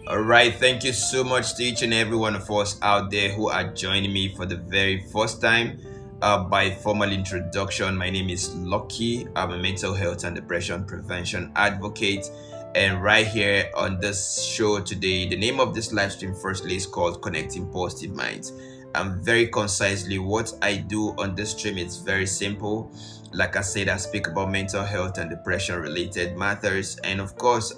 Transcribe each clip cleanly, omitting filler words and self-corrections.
All right, thank you so much to each and every one of us out there who are joining me for the very first time. By formal introduction, my name is Lucky. I'm a mental health and depression prevention advocate. And right here on this show today, the name of this live stream, firstly, is called Connecting Positive Minds. And very concisely, what I do on this stream is very simple. Like I said, I speak about mental health and depression related matters, and of course,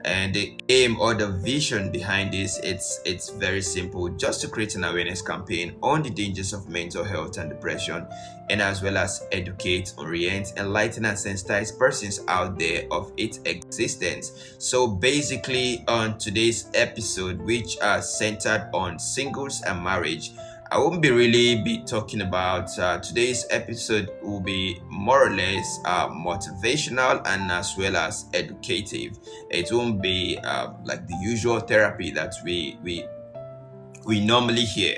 and the aim or the vision behind this, it's very simple, just to create an awareness campaign on the dangers of mental health and depression, and as well as educate, orient, enlighten, and sensitize persons out there of its existence. So basically, on today's episode, which are centered on singles and marriage, I won't be really be talking about today's episode will be more or less motivational and as well as educative. It won't be like the usual therapy that we normally hear.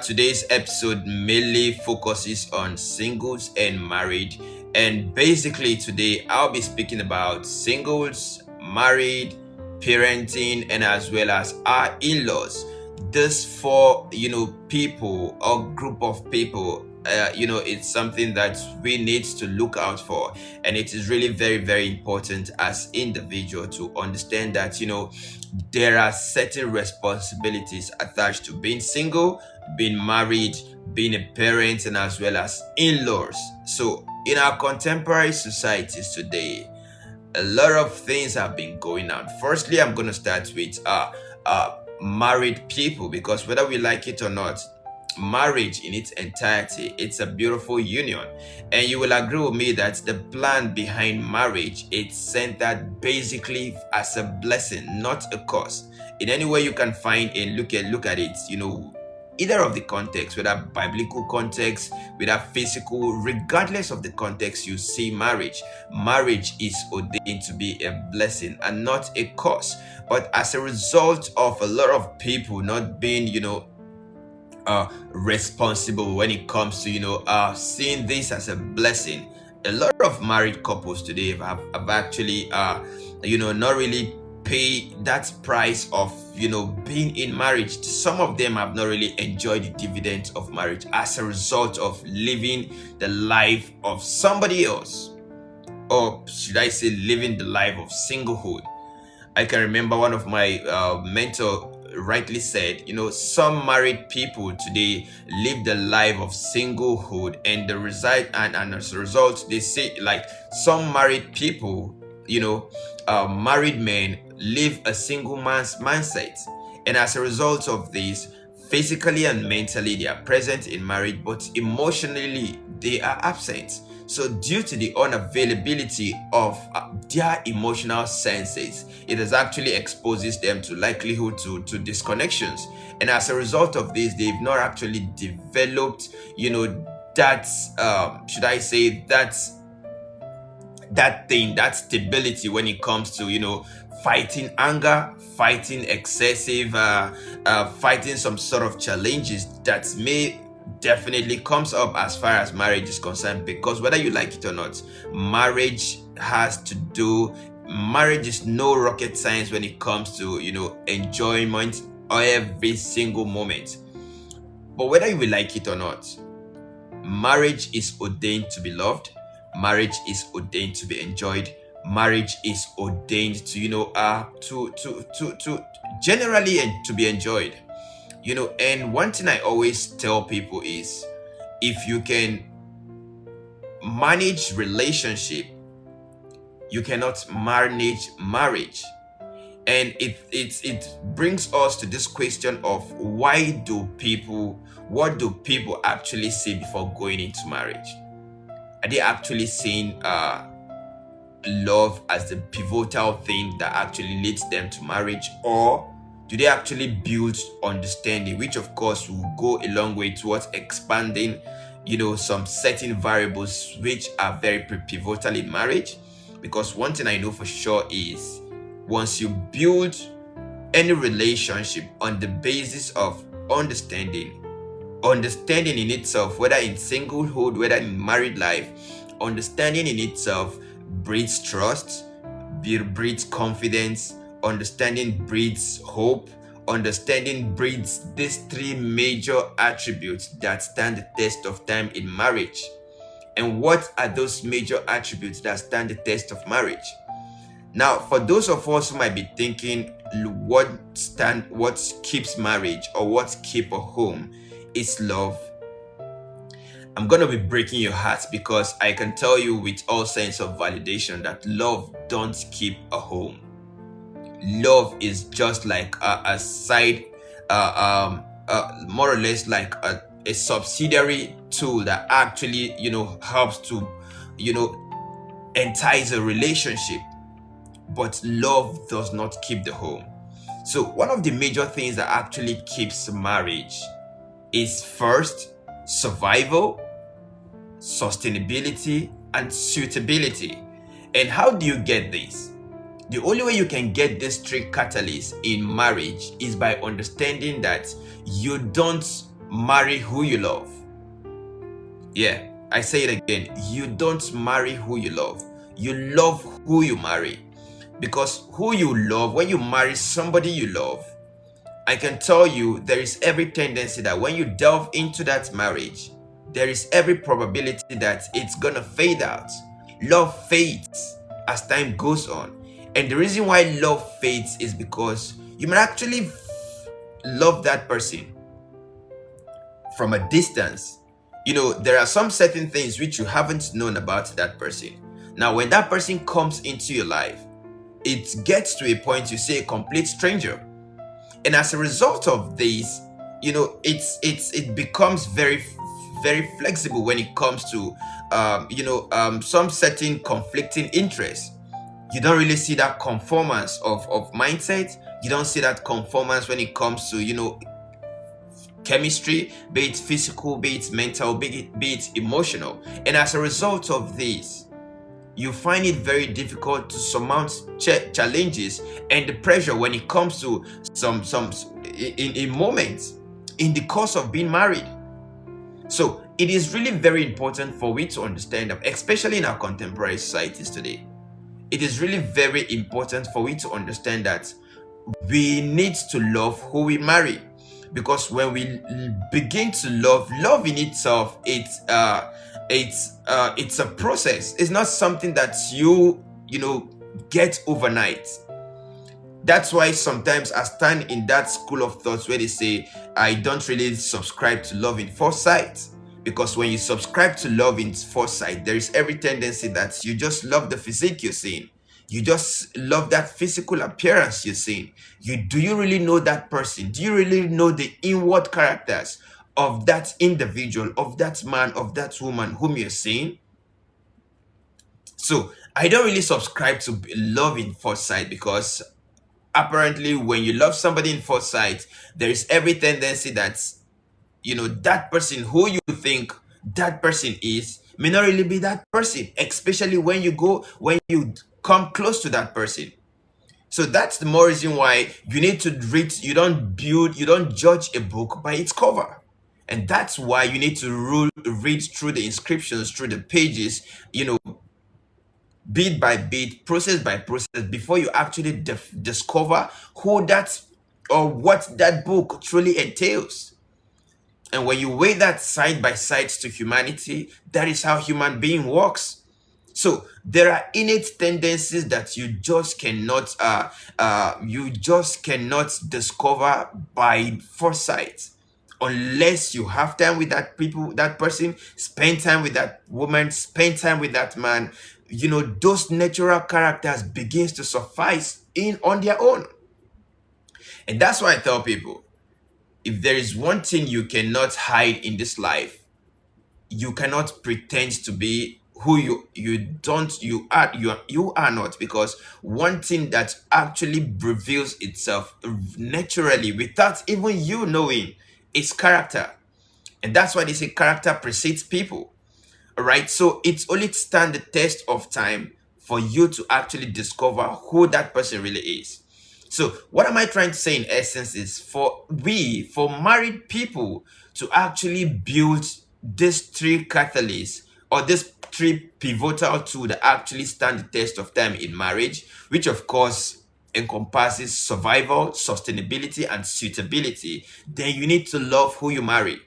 Today's episode mainly focuses on singles and married, and basically today I'll be speaking about singles, married, parenting, and as well as our in-laws. This for people or group of people, it's something that we need to look out for, and it is really very, very important as individual to understand that there are certain responsibilities attached to being single, being married, being a parent, and as well as in-laws. So in our contemporary societies today, a lot of things have been going on. Firstly, I'm going to start with married people, because whether we like it or not, marriage in its entirety, it's a beautiful union, and you will agree with me that the plan behind marriage, it's centered basically as a blessing, not a curse. In any way you can find and look at it, either of the context, whether biblical context, whether physical, regardless of the context you see marriage is ordained to be a blessing and not a curse. But as a result of a lot of people not being responsible when it comes to seeing this as a blessing, a lot of married couples today have actually not really pay that price of being in marriage. Some of them have not really enjoyed the dividends of marriage as a result of living the life of somebody else, or should I say living the life of singlehood. I can remember one of my mentor rightly said, some married people today live the life of singlehood, and the result and as a result, they say, like, some married people, married men live a single man's mindset, and as a result of this, physically and mentally they are present in marriage, but emotionally they are absent. So due to the unavailability of their emotional senses, it has actually exposes them to likelihood to disconnections, and as a result of this, they've not actually developed that should I say that stability when it comes to fighting anger, fighting excessive fighting some sort of challenges that may definitely comes up as far as marriage is concerned. Because whether you like it or not, marriage is no rocket science when it comes to enjoyment or every single moment. But whether you like it or not, marriage is ordained to be loved, marriage is ordained to be enjoyed, marriage is ordained to to generally and to be enjoyed. And one thing I always tell people is, if you can manage relationship, you cannot manage marriage. And it brings us to this question of what do people actually see before going into marriage? Are they actually seeing love as the pivotal thing that actually leads them to marriage, or do they actually build understanding, which of course will go a long way towards expanding some certain variables which are very pivotal in marriage? Because one thing I know for sure is, once you build any relationship on the basis of understanding in itself, whether in singlehood, whether in married life, understanding in itself breeds trust, breeds confidence, understanding breeds hope, understanding breeds these three major attributes that stand the test of time in marriage. And what are those major attributes that stand the test of marriage? Now, for those of us who might be thinking what keeps marriage or what keeps a home is love, I'm going to be breaking your hearts, because I can tell you with all sense of validation that love don't keep a home. Love is just like a side, more or less like a subsidiary tool that actually, helps to, entice a relationship. But love does not keep the home. So one of the major things that actually keeps marriage is first, survival, sustainability, and suitability. And how do you get this? The only way you can get these three catalysts in marriage is by understanding that you don't marry who you love. Yeah, I say it again. You don't marry who you love. You love who you marry. Because who you love, when you marry somebody you love, I can tell you there is every tendency that when you delve into that marriage, there is every probability that it's gonna fade out. Love fades as time goes on. And the reason why love fades is because you might actually love that person from a distance. There are some certain things which you haven't known about that person. Now, when that person comes into your life, it gets to a point you say a complete stranger. And as a result of this, it becomes very, very flexible when it comes to, some certain conflicting interests. You don't really see that conformance of mindset. You don't see that conformance when it comes to, chemistry, be it physical, be it mental, be it emotional. And as a result of this, you find it very difficult to surmount challenges and the pressure when it comes to some in moments in the course of being married. So it is really very important for we to understand that, especially in our contemporary societies today, it is really very important for we to understand that we need to love who we marry. Because when we begin to love in itself, it's a process. It's not something that you get overnight. That's why sometimes I stand in that school of thoughts where they say I don't really subscribe to love in foresight. Because when you subscribe to love in foresight, there is every tendency that you just love the physique you're seeing. You just love that physical appearance you're seeing. Do you really know that person? Do you really know the inward characters of that individual, of that man, of that woman whom you're seeing? So I don't really subscribe to love in foresight, because apparently when you love somebody in foresight, there is every tendency that that person who you think that person is may not really be that person, especially when you come close to that person. So that's the more reason why you need to read. You don't judge a book by its cover. And that's why you need to read through the inscriptions, through the pages, bit by bit, process by process, before you actually discover who that or what that book truly entails. And when you weigh that side by side to humanity, that is how human being works. So there are innate tendencies that you just cannot discover by foresight, unless you have time with that person, spend time with that woman, spend time with that man. Those natural characters begins to suffice on their own. And that's why I tell people, if there is one thing you cannot hide in this life, you cannot pretend to be who you are not. Because one thing that actually reveals itself naturally without even you knowing is character. And that's why they say character precedes people. All right, so it's only stand the test of time for you to actually discover who that person really is. So what am I trying to say in essence is for married people to actually build these three catalysts, or this three pivotal tools that actually stand the test of time in marriage, which of course encompasses survival, sustainability, and suitability, then you need to love who you marry.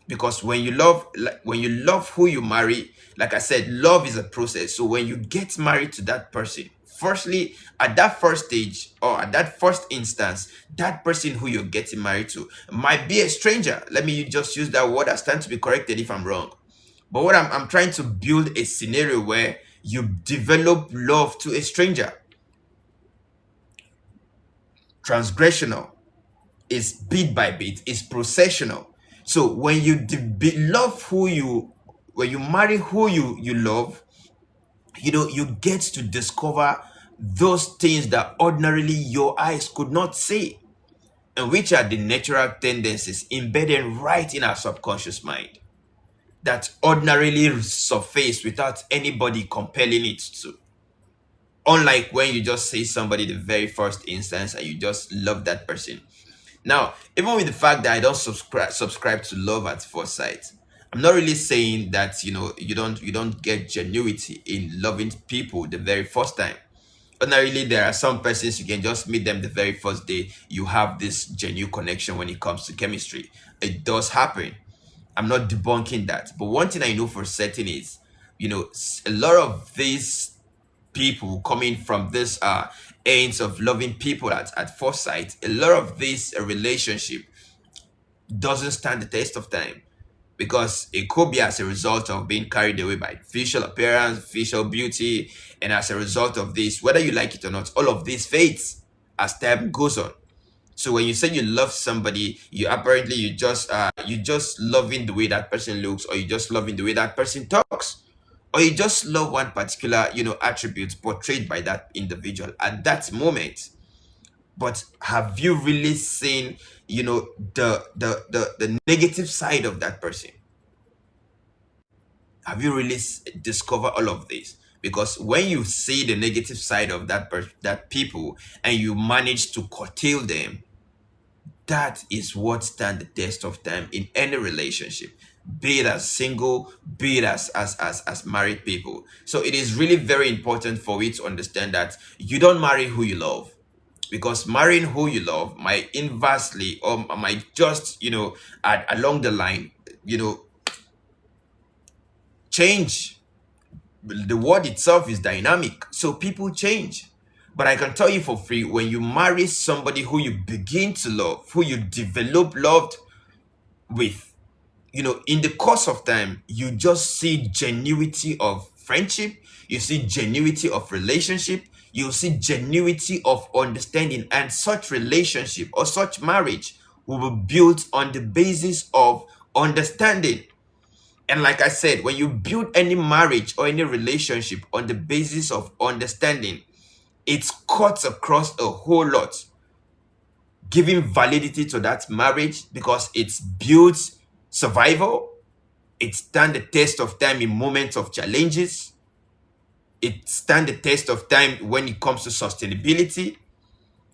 Because when you love who you marry, like I said, love is a process. So when you get married to that person, firstly, at that first stage or at that first instance, that person who you're getting married to might be a stranger. Let me just use that word. I stand to be corrected if I'm wrong. But what I'm trying to build a scenario where you develop love to a stranger. Transgressional is bit by bit, is processional. So when you love who you, when you marry who you love, you get to discover those things that ordinarily your eyes could not see, and which are the natural tendencies embedded right in our subconscious mind that ordinarily surface without anybody compelling it to. Unlike when you just see somebody the very first instance and you just love that person. Now, even with the fact that I don't subscribe to love at first sight, I'm not really saying that you don't get genuity in loving people the very first time. Ordinarily, there are some persons you can just meet them the very first day. You have this genuine connection when it comes to chemistry. It does happen. I'm not debunking that. But one thing I know for certain is, a lot of these people coming from this ends of loving people at first sight, a lot of this relationship doesn't stand the test of time, because it could be as a result of being carried away by facial appearance, facial beauty, and as a result of this, whether you like it or not, all of this fades as time goes on. So when you say you love somebody, you just loving the way that person looks, or you just loving the way that person talks, or you just love one particular attribute portrayed by that individual at that moment. But have you really seen the negative side of that person? Have you really discovered all of this? Because when you see the negative side of that people, and you manage to curtail them, that is what stands the test of time in any relationship, be it as single, be it as married people. So it is really very important for you to understand that you don't marry who you love, because marrying who you love might inversely, or might just along the line change. The word itself is dynamic, so people change. But I can tell you for free, when you marry somebody who you begin to love, who you develop love with, in the course of time, you just see genuity of friendship, you see genuity of relationship, you see genuity of understanding, and such relationship or such marriage will be built on the basis of understanding. And like I said, when you build any marriage or any relationship on the basis of understanding, it cuts across a whole lot, giving validity to that marriage, because it's built survival. It stands the test of time in moments of challenges. It stands the test of time when it comes to sustainability.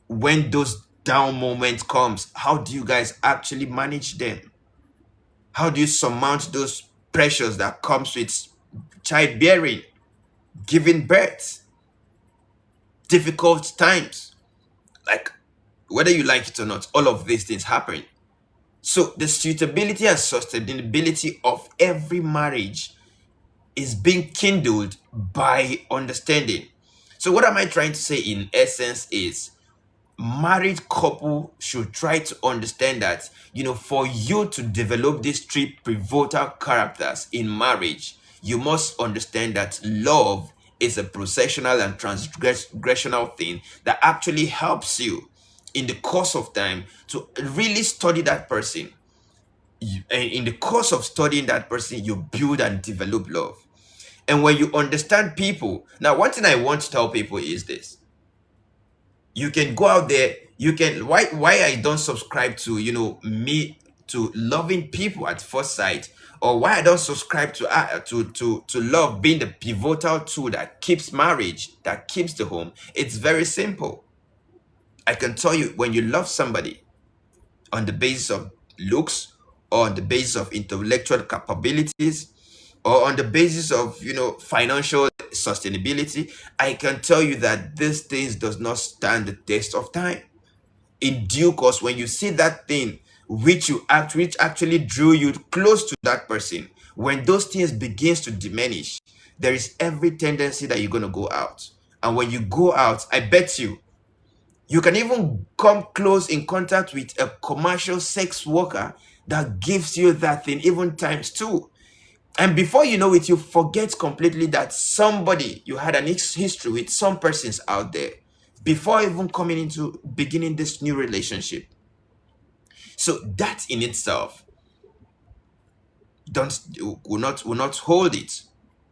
When those down moments comes, how do you guys actually manage them? How do you surmount those pressures that comes with childbearing, giving birth, difficult times? Like, whether you like it or not, all of these things happen. So the suitability and sustainability of every marriage is being kindled by understanding. So what am I trying to say in essence is, married couple should try to understand that, for you to develop these three pivotal characters in marriage, you must understand that love is a processional and transgressional thing that actually helps you in the course of time to really study that person. And in the course of studying that person, you build and develop love. And when you understand people, now one thing I want to tell people is this: you can go out there, you can why I don't subscribe to me to loving people at first sight, or why I don't subscribe to love being the pivotal tool that keeps marriage, that keeps the home. It's very simple. I can tell you, when you love somebody on the basis of looks, or on the basis of intellectual capabilities, or on the basis of financial sustainability, I can tell you that these things does not stand the test of time. In due course, when you see that thing which actually drew you close to that person, when those things begins to diminish, there is every tendency that you're going to go out. And when you go out, I bet you can even come close in contact with a commercial sex worker that gives you that thing, even times two. And before you know it, you forget completely that somebody, you had an history with some persons out there before even coming into beginning this new relationship. So that in itself don't will not hold it,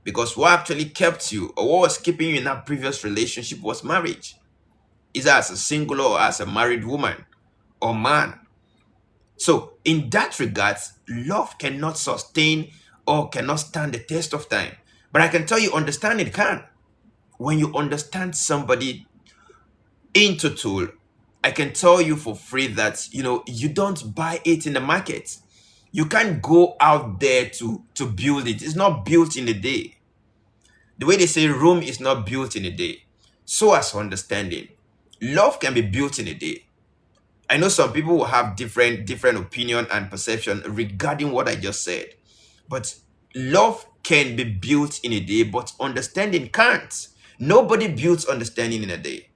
because what actually kept you, or what was keeping you in that previous relationship, was marriage, either as a single or as a married woman or man. So in that regard, love cannot sustain or cannot stand the test of time. But I can tell you, understand it can. When you understand somebody in total, I can tell you for free that you don't buy it in the market. You can't go out there to build it. It's not built in a day. The way they say Rome is not built in a day. So as understanding, love can be built in a day. I know some people will have different opinion and perception regarding what I just said. But love can be built in a day, but understanding can't. Nobody builds understanding in a day,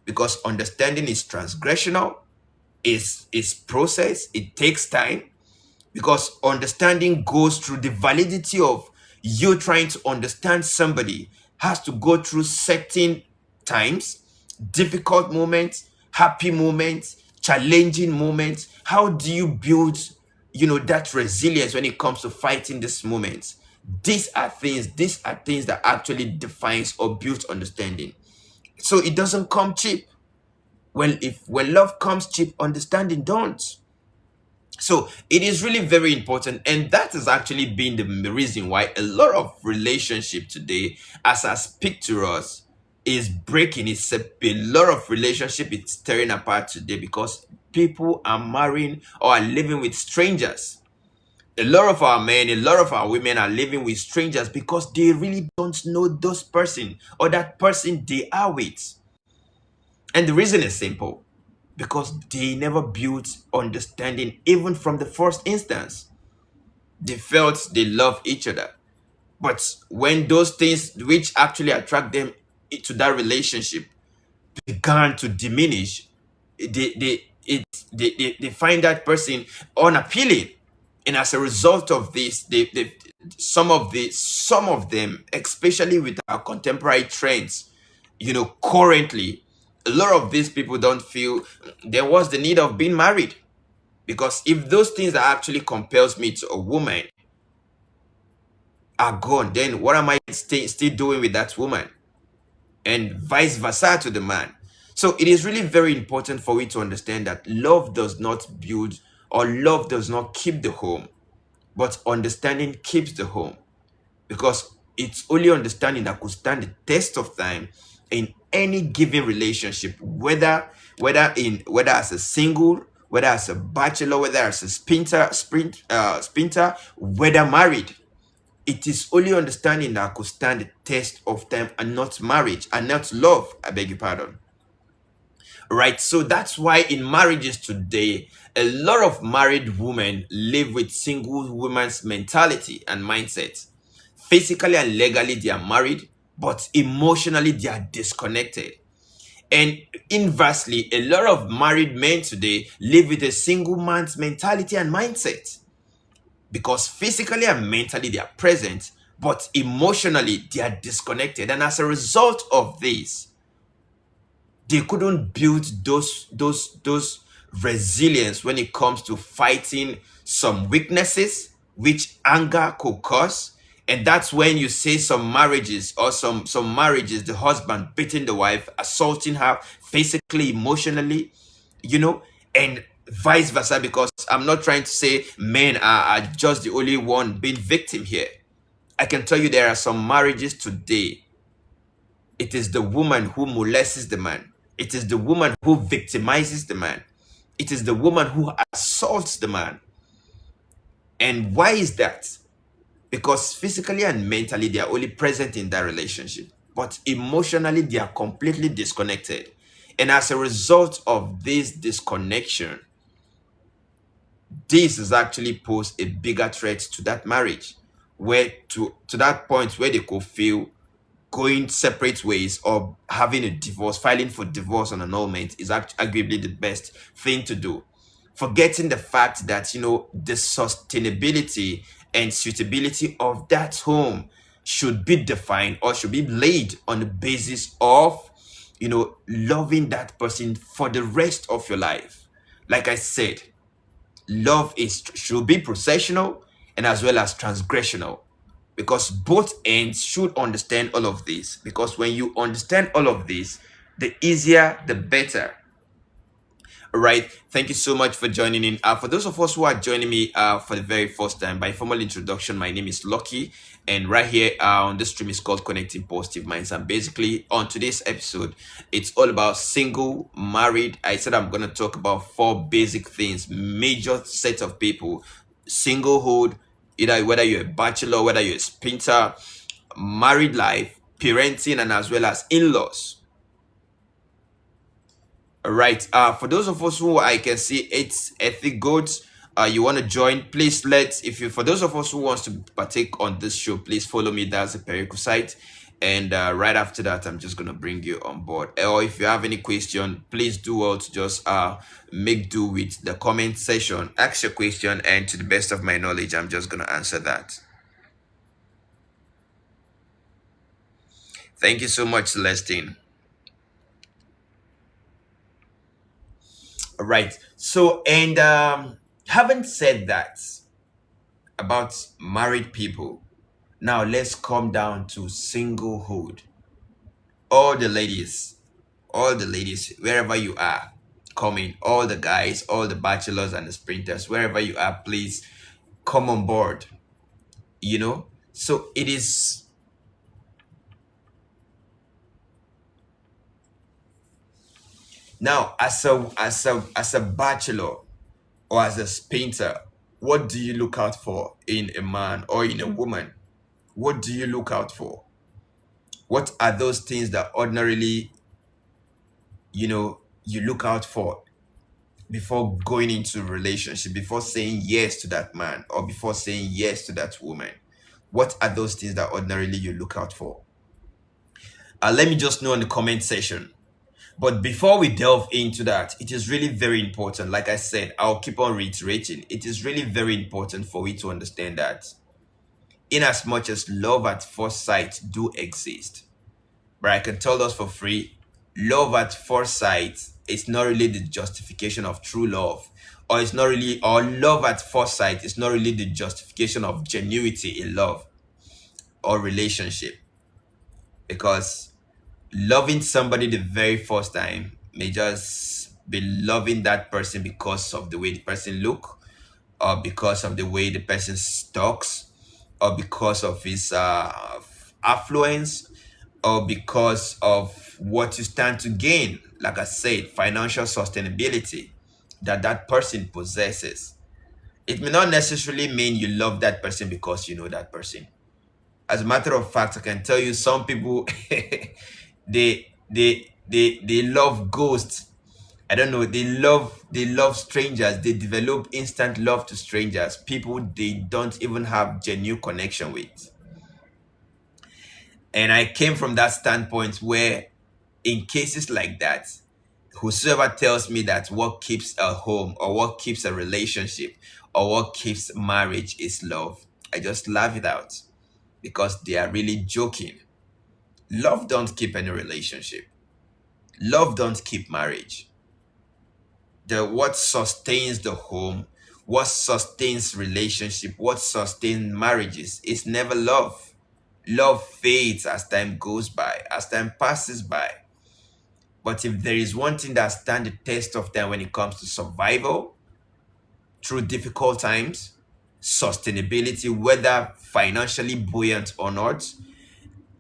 because understanding is transgressional, is process, it takes time, because understanding goes through the validity of you trying to understand somebody has to go through certain times, difficult moments, happy moments, challenging moments. How do you build that resilience when it comes to fighting these moments? These are things that actually defines or builds understanding. So it doesn't come cheap. When love comes cheap, understanding don't. So it is really very important, and that has actually been the reason why a lot of relationship today, as I speak to us, is breaking. It's a lot of relationship is tearing apart today because people are marrying or are living with strangers. A lot of our men, a lot of our women are living with strangers because they really don't know those person or that person they are with. And the reason is simple, because they never built understanding even from the first instance. They felt they love each other. But when those things which actually attract them to that relationship began to diminish, they find that person unappealing. And as a result of this, some of them, especially with our contemporary trends, currently, a lot of these people don't feel there was the need of being married. Because if those things that actually compels me to a woman are gone, then what am I still doing with that woman? And vice versa to the man. So it is really very important for we to understand that love does not build, or love does not keep the home, but understanding keeps the home. Because it's only understanding that could stand the test of time in any given relationship, whether as a single, whether as a bachelor, whether as a spinter, whether married. It is only understanding that could stand the test of time, and not marriage, and not love. I beg your pardon. Right, so that's why in marriages today, a lot of married women live with single women's mentality and mindset. Physically and legally, they are married, but emotionally, they are disconnected. And inversely, a lot of married men today live with a single man's mentality and mindset, because physically and mentally they are present, but emotionally they are disconnected. And as a result of this, they couldn't build those resilience when it comes to fighting some weaknesses which anger could cause. And that's when you say some marriages, the husband beating the wife, assaulting her physically, emotionally, and vice versa. Because I'm not trying to say men are just the only one being victim here. I can tell you there are some marriages today, it is the woman who molests the man. It is the woman who victimizes the man. It is the woman who assaults the man. And why is that? because physically and mentally they are only present in that relationship, but emotionally they are completely disconnected. And as a result of this disconnection, this is actually pose a bigger threat to that marriage, where to that point where they could feel going separate ways or having a divorce, filing for divorce on annulment is arguably the best thing to do. Forgetting the fact that, the sustainability and suitability of that home should be defined or should be laid on the basis of, loving that person for the rest of your life. Like I said, love should be processional and as well as transgressional, because both ends should understand all of this, because when you understand all of this, the easier the better. All right, thank you so much for joining in. For those of us who are joining me for the very first time, by formal introduction, my name is Lucky, and right here on this stream is called Connecting Positive Minds. And basically, on today's episode, it's all about single, married. I said I'm going to talk about four basic things, major set of people: singlehood, either whether you're a bachelor, whether you're a spinster, married life, parenting, and as well as in-laws. All right. For those of us who I can see it's ethic goats, you want to join, please for those of us who wants to partake on this show, please follow me. That's a prerequisite. And right after that, I'm just gonna bring you on board. Or if you have any question, please do well to just make do with the comment section. Ask your question, and to the best of my knowledge, I'm just gonna answer that. Thank you so much, Celestine. All right. So, and having said that about married people, now let's come down to singlehood. All the ladies, wherever you are, coming, all the guys, all the bachelors and the sprinters, wherever you are, please come on board. So it is. Now, as a bachelor or as a painter, what do you look out for in a man or in a woman? What do you look out for? What are those things that ordinarily, you look out for before going into a relationship, before saying yes to that man or before saying yes to that woman? What are those things that ordinarily you look out for? Let me just know in the comment section. But before we delve into that, it is really very important. Like I said, I'll keep on reiterating. It is really very important for we to understand that in as much as love at first sight do exist, but I can tell us for free, love at first sight is not really the justification of true love, or love at first sight is not really the justification of genuinity in love or relationship, because loving somebody the very first time may just be loving that person because of the way the person look, or because of the way the person talks, or because of his affluence, or because of what you stand to gain. Like I said, financial sustainability that person possesses. It may not necessarily mean you love that person because you know that person. As a matter of fact, I can tell you some people they love ghosts. I don't know, they love strangers. They develop instant love to strangers, people they don't even have genuine connection with. And I came from that standpoint where in cases like that, whosoever tells me that what keeps a home or what keeps a relationship or what keeps marriage is love, I just laugh it out, because they are really joking. Love don't keep any relationship. Love don't keep marriage. What sustains the home, what sustains relationship, what sustains marriages is never love. Love fades as time goes by, as time passes by. But if there is one thing that stands the test of time when it comes to survival through difficult times, sustainability, whether financially buoyant or not,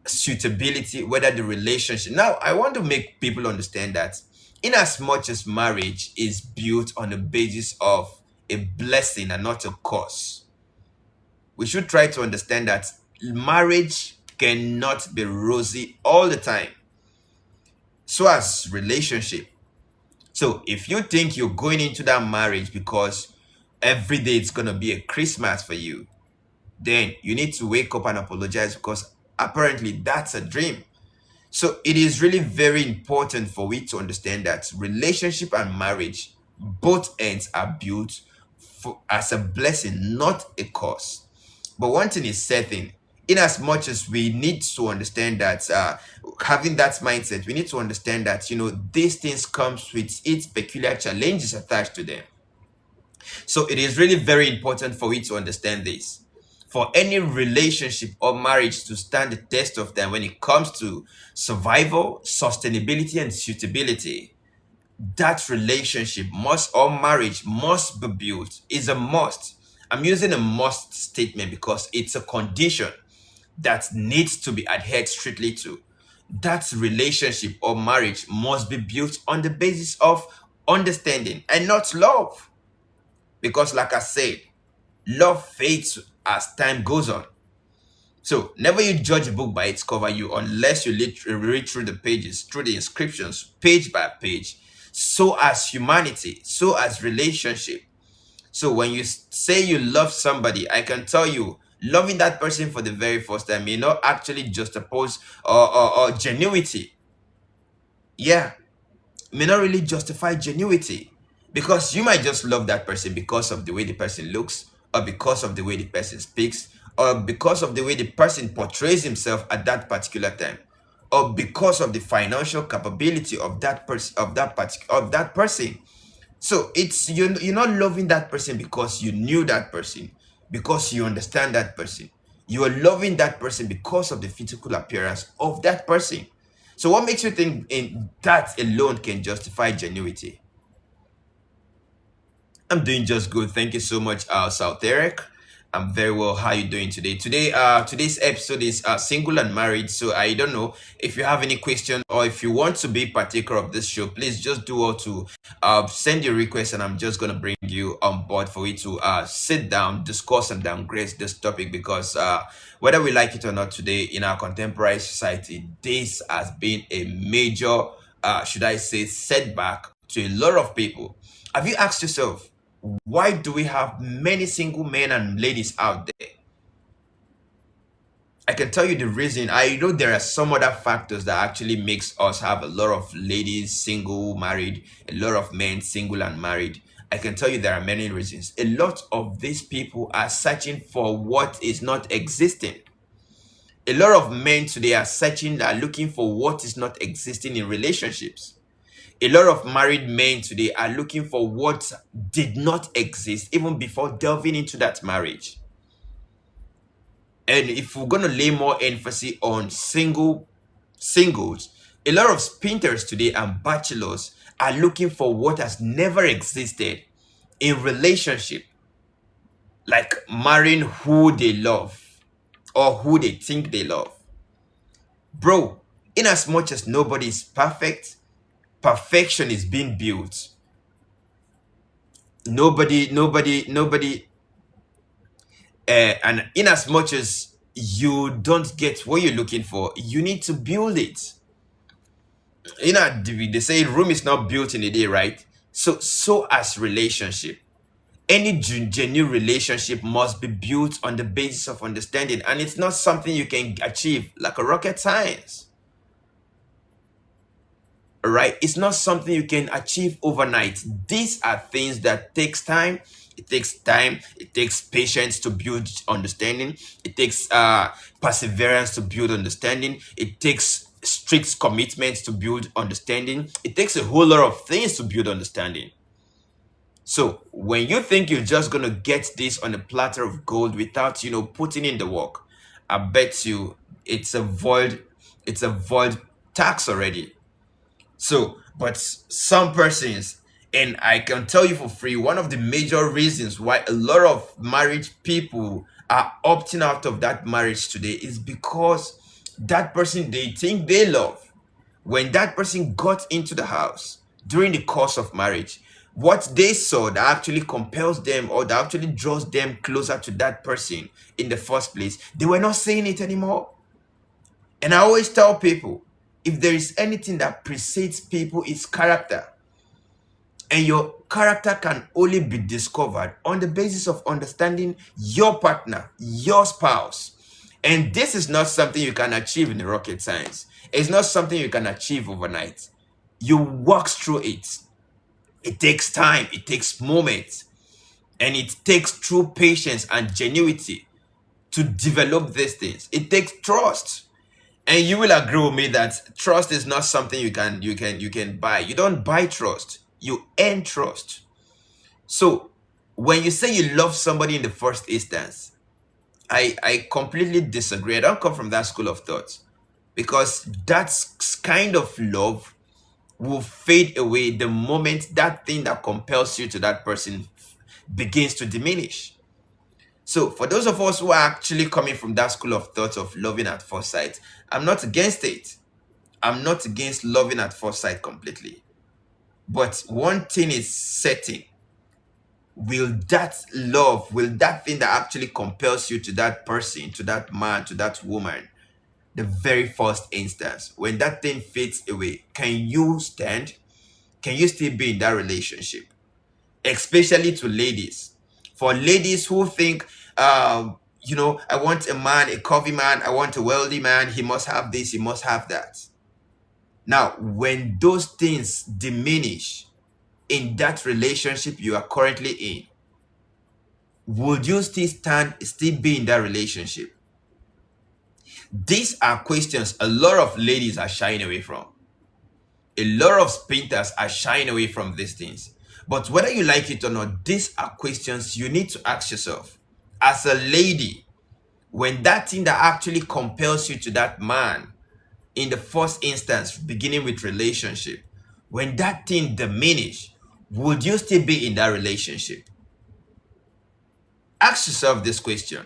suitability, whether the relationship. Now, I want to make people understand that in as much as marriage is built on the basis of a blessing and not a curse, we should try to understand that marriage cannot be rosy all the time. So as relationship. So if you think you're going into that marriage because every day it's gonna be a Christmas for you, then you need to wake up and apologize, because apparently that's a dream. So it is really very important for we to understand that relationship and marriage, both ends are built as a blessing, not a curse. But one thing is certain, in as much as we need to understand that having that mindset, we need to understand that these things comes with its peculiar challenges attached to them. So it is really very important for we to understand this. For any relationship or marriage to stand the test of time when it comes to survival, sustainability, and suitability, that relationship or marriage must be built. Is a must. I'm using a must statement because it's a condition that needs to be adhered strictly to. That relationship or marriage must be built on the basis of understanding and not love. Because like I said, love fades as time goes on. So never you judge a book by its cover, unless you read through the pages, through the inscriptions, page by page. So as humanity, so as relationship. So when you say you love somebody, I can tell you, loving that person for the very first time may not actually juxtapose or genuity. Yeah, may not really justify genuity, because you might just love that person because of the way the person looks, or because of the way the person speaks, or because of the way the person portrays himself at that particular time, or because of the financial capability of that person, So it's you're not loving that person because you knew that person, because you understand that person. You are loving that person because of the physical appearance of that person. So what makes you think in that alone can justify genuity? I'm doing just good. Thank you so much, South Eric. I'm very well. How you doing today? Today's episode is single and married. So I don't know if you have any question, or if you want to be partaker of this show, please just do all to send your request, and I'm just gonna bring you on board for you to sit down, discuss, and downgrade this topic, because whether we like it or not, today in our contemporary society, this has been a major, should I say, setback to a lot of people. Have you asked yourself, why do we have many single men and ladies out there? I can tell you the reason. I know there are some other factors that actually makes us have a lot of ladies single, married, a lot of men single and married. I can tell you there are many reasons. A lot of these people are searching for what is not existing. A lot of men today are looking for what is not existing in relationships. A lot of married men today are looking for what did not exist even before delving into that marriage. And if we're going to lay more emphasis on singles, a lot of spinters today and bachelors are looking for what has never existed in relationship, like marrying who they love or who they think they love. Bro, in as much as nobody is perfect, perfection is being built. Nobody and in as much as you don't get what you're looking for, you need to build it. They say Rome is not built in a day, right? So as relationship, any genuine relationship must be built on the basis of understanding, and it's not something you can achieve like a rocket science. Right? It's not something you can achieve overnight. These are things that takes time. It takes time. It takes patience to build understanding. It takes perseverance to build understanding. It takes strict commitments to build understanding. It takes a whole lot of things to build understanding. So when you think you're just gonna get this on a platter of gold without putting in the work, I bet you it's a void tax already. So, but some persons, and I can tell you for free, one of the major reasons why a lot of married people are opting out of that marriage today is because that person they think they love, when that person got into the house during the course of marriage, what they saw that actually compels them or that actually draws them closer to that person in the first place, they were not seeing it anymore. And I always tell people, if there is anything that precedes people, it's character. And your character can only be discovered on the basis of understanding your partner, your spouse. And this is not something you can achieve in rocket science. It's not something you can achieve overnight. You walk through it. It takes time, it takes moments, and it takes true patience and genuity to develop these things. It takes trust. And you will agree with me that trust is not something you can buy. You don't buy trust. You earn trust. So when you say you love somebody in the first instance, I completely disagree. I don't come from that school of thought, because that kind of love will fade away the moment that thing that compels you to that person begins to diminish. So for those of us who are actually coming from that school of thought of loving at first sight, I'm not against it. I'm not against loving at first sight completely. But one thing is certain. Will that love, will that thing that actually compels you to that person, to that man, to that woman, the very first instance, when that thing fades away, can you stand? Can you still be in that relationship? Especially to ladies. For ladies who think, I want a man, a curvy man, I want a wealthy man, he must have this, he must have that. Now, when those things diminish in that relationship you are currently in, would you still be in that relationship? These are questions a lot of ladies are shying away from. A lot of painters are shying away from these things. But whether you like it or not, these are questions you need to ask yourself. As a lady, when that thing that actually compels you to that man, in the first instance, beginning with relationship, when that thing diminish, would you still be in that relationship? Ask yourself this question.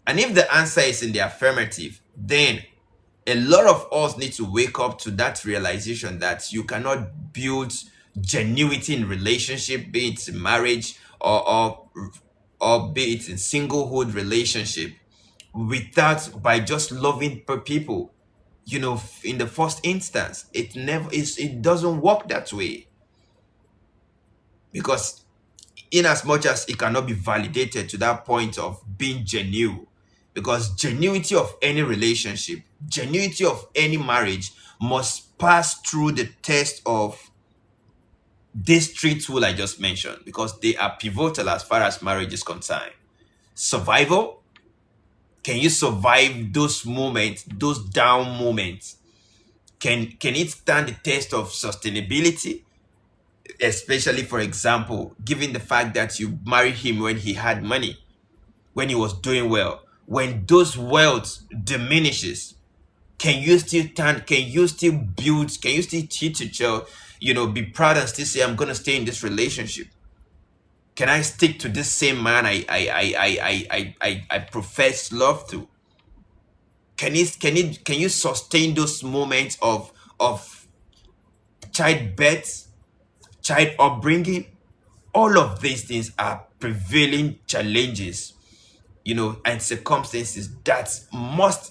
And if the answer is in the affirmative, then a lot of us need to wake up to that realization that you cannot build genuity in relationship, be it in marriage or be it in singlehood relationship, by just loving people. In the first instance, it doesn't work that way, because in as much as it cannot be validated to that point of being genuine, because genuinity of any relationship, genuinity of any marriage must pass through the test of these three tools I just mentioned, because they are pivotal as far as marriage is concerned. Survival. Can you survive those moments, those down moments? Can it stand the test of sustainability? Especially, for example, given the fact that you married him when he had money, when he was doing well. When those wealth diminishes, can you still stand? Can you still build? Can you still teach a child, be proud and still say, I'm going to stay in this relationship? Can I stick to this same man I profess love to? Can you sustain those moments of childbirth, child upbringing? All of these things are prevailing challenges, and circumstances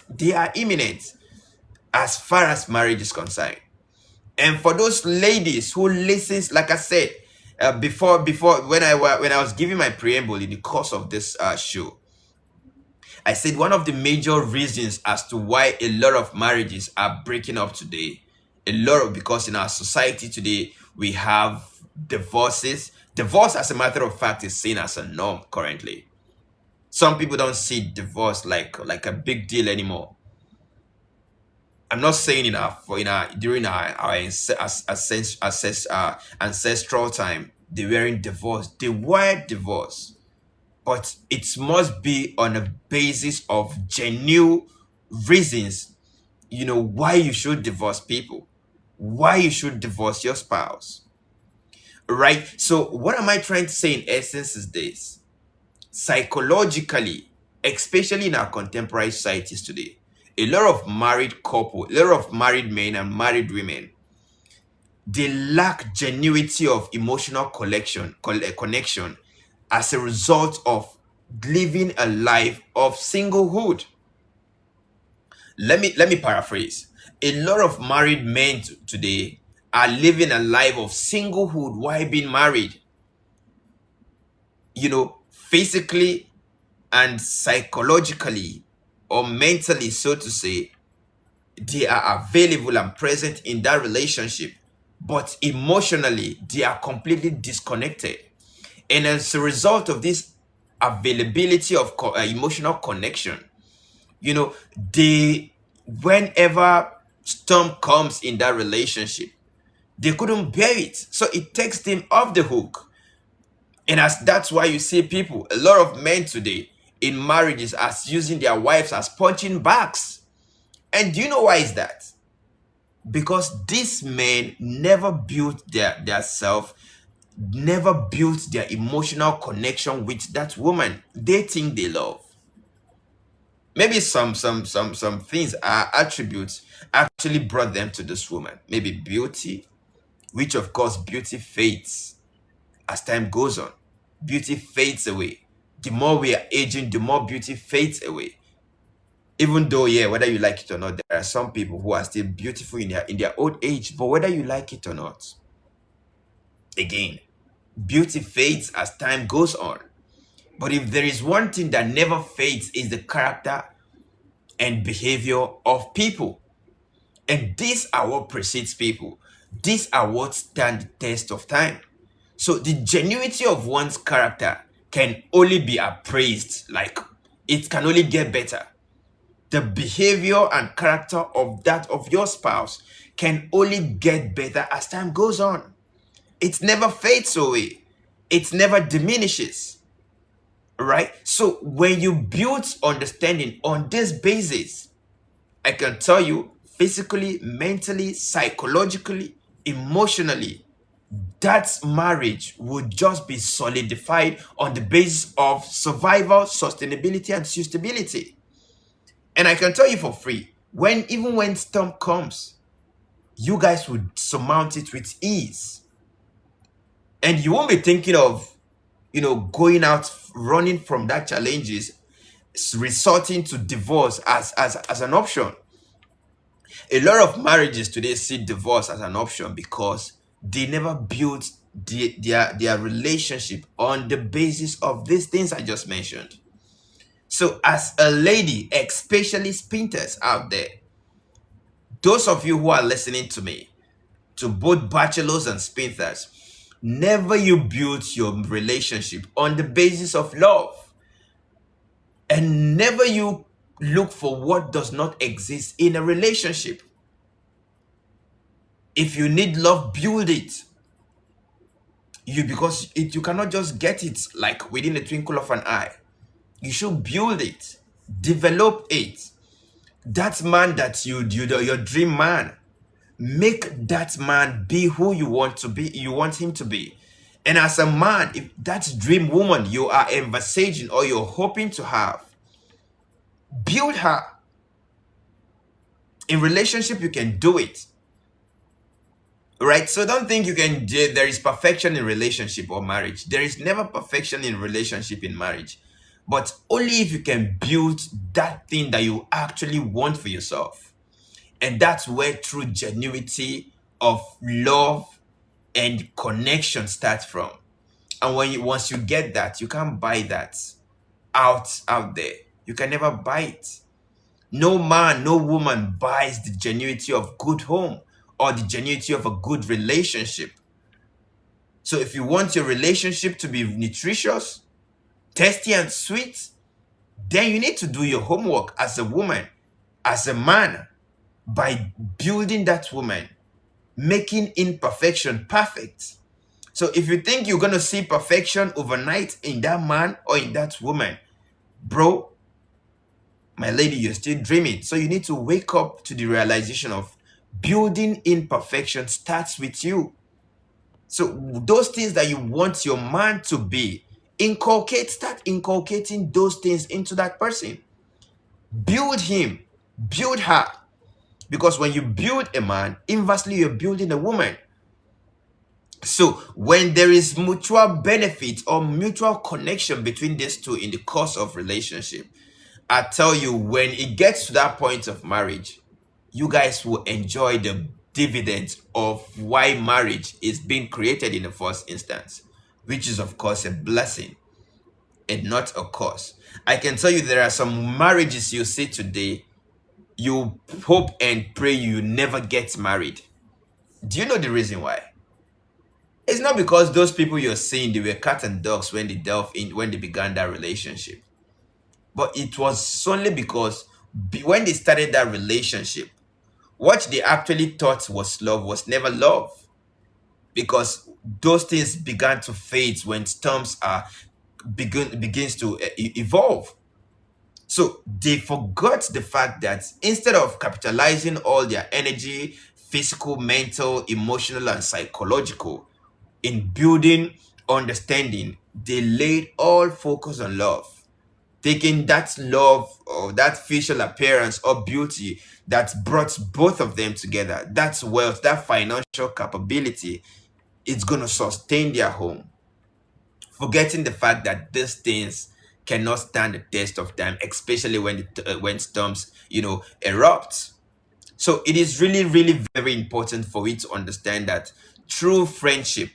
they are imminent as far as marriage is concerned. And for those ladies who listens, like I said, before when I was giving my preamble in the course of this show, I said one of the major reasons as to why a lot of marriages are breaking up today, because in our society today we have divorces. Divorce, as a matter of fact, is seen as a norm currently. Some people don't see divorce like a big deal anymore. I'm not saying during our ancestral time they weren't divorced. They were divorced, but it must be on a basis of genuine reasons. Why you should divorce people, why you should divorce your spouse, right? So what am I trying to say in essence is this: psychologically, especially in our contemporary societies today, a lot of married men and married women, they lack genuinity of emotional connection as a result of living a life of singlehood. Let me paraphrase. A lot of married men today are living a life of singlehood while being married. Physically and psychologically or mentally, so to say, they are available and present in that relationship, but emotionally they are completely disconnected. And as a result of this availability of emotional connection, they, whenever storm comes in that relationship, they couldn't bear it, so it takes them off the hook. And that's why you see people, a lot of men today in marriages, as using their wives as punching bags. And do you know why is that? Because these men never built their self, never built their emotional connection with that woman they think they love. Maybe some things are attributes actually brought them to this woman. Maybe beauty, which of course beauty fades as time goes on. Beauty fades away. The more we are aging, the more beauty fades away. Even though, yeah, whether you like it or not, there are some people who are still beautiful in their old age. But whether you like it or not, again, beauty fades as time goes on. But if there is one thing that never fades, is the character and behavior of people. And these are what precedes people. These are what stand the test of time. So the genuinity of one's character can only be appraised, like it can only get better. The behavior and character of that of your spouse can only get better as time goes on. It never fades away. It never diminishes. Right? So when you build understanding on this basis, I can tell you, physically, mentally, psychologically, emotionally, that marriage would just be solidified on the basis of survival, sustainability, and suitability. And I can tell you for free, even when storm comes, you guys would surmount it with ease. And you won't be thinking of, going out, running from that challenges, resorting to divorce as an option. A lot of marriages today see divorce as an option because they never built their relationship on the basis of these things I just mentioned. So as a lady, especially spinters out there, those of you who are listening to me, to both bachelors and spinters, never you build your relationship on the basis of love, and never you look for what does not exist in a relationship. If you need love, build it. Because you cannot just get it like within the twinkle of an eye. You should build it, develop it. That man that your dream man, make that man be who you want him to be. And as a man, if that dream woman you are envisaging or you're hoping to have, build her. In relationship, you can do it. Right? So don't think there is perfection in relationship or marriage. There is never perfection in relationship, in marriage. But only if you can build that thing that you actually want for yourself. And that's where true genuinity of love and connection starts from. And once you get that, you can't buy that out there. You can never buy it. No man, no woman buys the genuinity of good home or the genuinity of a good relationship. So if you want your relationship to be nutritious, tasty, and sweet, then you need to do your homework as a woman, as a man, by building that woman, making imperfection perfect. So if you think you're going to see perfection overnight in that man or in that woman, bro, my lady, you're still dreaming. So you need to wake up to the realization of building imperfection starts with you. So those things that you want your man to be, start inculcating those things into that person. Build him, build her. Because when you build a man, inversely, you're building a woman. So when there is mutual benefit or mutual connection between these two in the course of relationship, I tell you, when it gets to that point of marriage, you guys will enjoy the dividends of why marriage is being created in the first instance, which is of course a blessing and not a curse. I can tell you there are some marriages you see today, you hope and pray you never get married. Do you know the reason why? It's not because those people you're seeing, they were cat and dogs when they delve in, when they began that relationship. But it was solely because when they started that relationship, what they actually thought was love was never love. Because those things began to fade when storms are begins to evolve. So they forgot the fact that instead of capitalizing all their energy, physical, mental, emotional, and psychological, in building understanding, they laid all focus on love, taking that love or that facial appearance or beauty that brought both of them together, that's wealth, that financial capability, it's going to sustain their home, forgetting the fact that these things cannot stand the test of time, especially when storms erupt. So it is really, really very important for you to understand that true friendship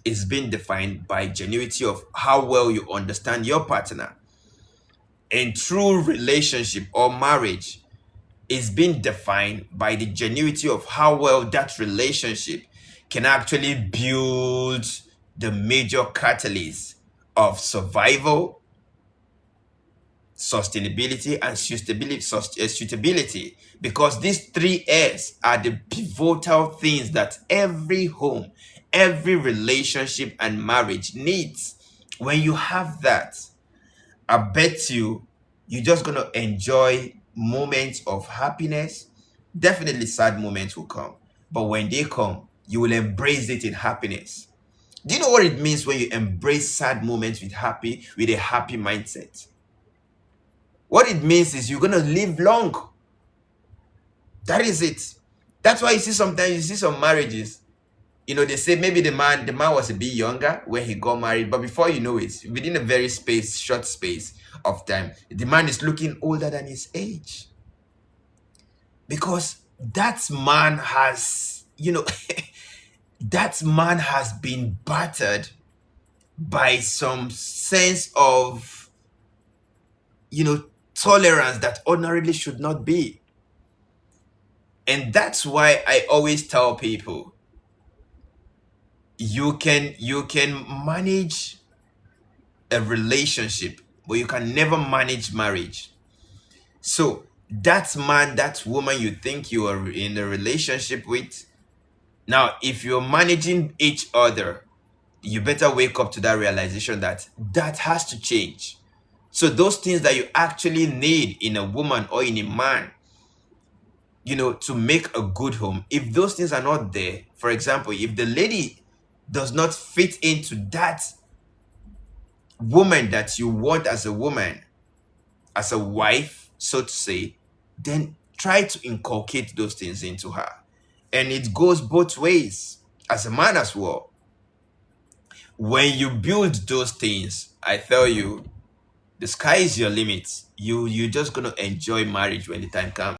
is being defined by genuity of how well you understand your partner. And true relationship or marriage is being defined by the genuity of how well that relationship can actually build the major catalyst of survival, sustainability, and suitability, because these three S are the pivotal things that every home, every relationship and marriage needs. When you have that, I bet you're just gonna enjoy moments of happiness. Definitely sad moments will come, but when they come, you will embrace it in happiness. Do you know what it means when you embrace sad moments with a happy mindset? What it means is you're gonna live long. That is it. That's why sometimes you see some marriages, they say maybe the man was a bit younger when he got married, but before you know it, within a very short space of time, the man is looking older than his age. Because that man has, that man has been battered by some sense of, tolerance that ordinarily should not be. And that's why I always tell people, you can manage a relationship, but you can never manage marriage. So that man, that woman you think you are in a relationship with, now if you're managing each other, you better wake up to that realization that has to change. So those things that you actually need in a woman or in a man, to make a good home, if those things are not there, for example, if the lady does not fit into that woman that you want as a woman, as a wife, so to say, then try to inculcate those things into her. And it goes both ways, as a man as well. When you build those things, I tell you, the sky is your limit. You're just gonna enjoy marriage when the time comes.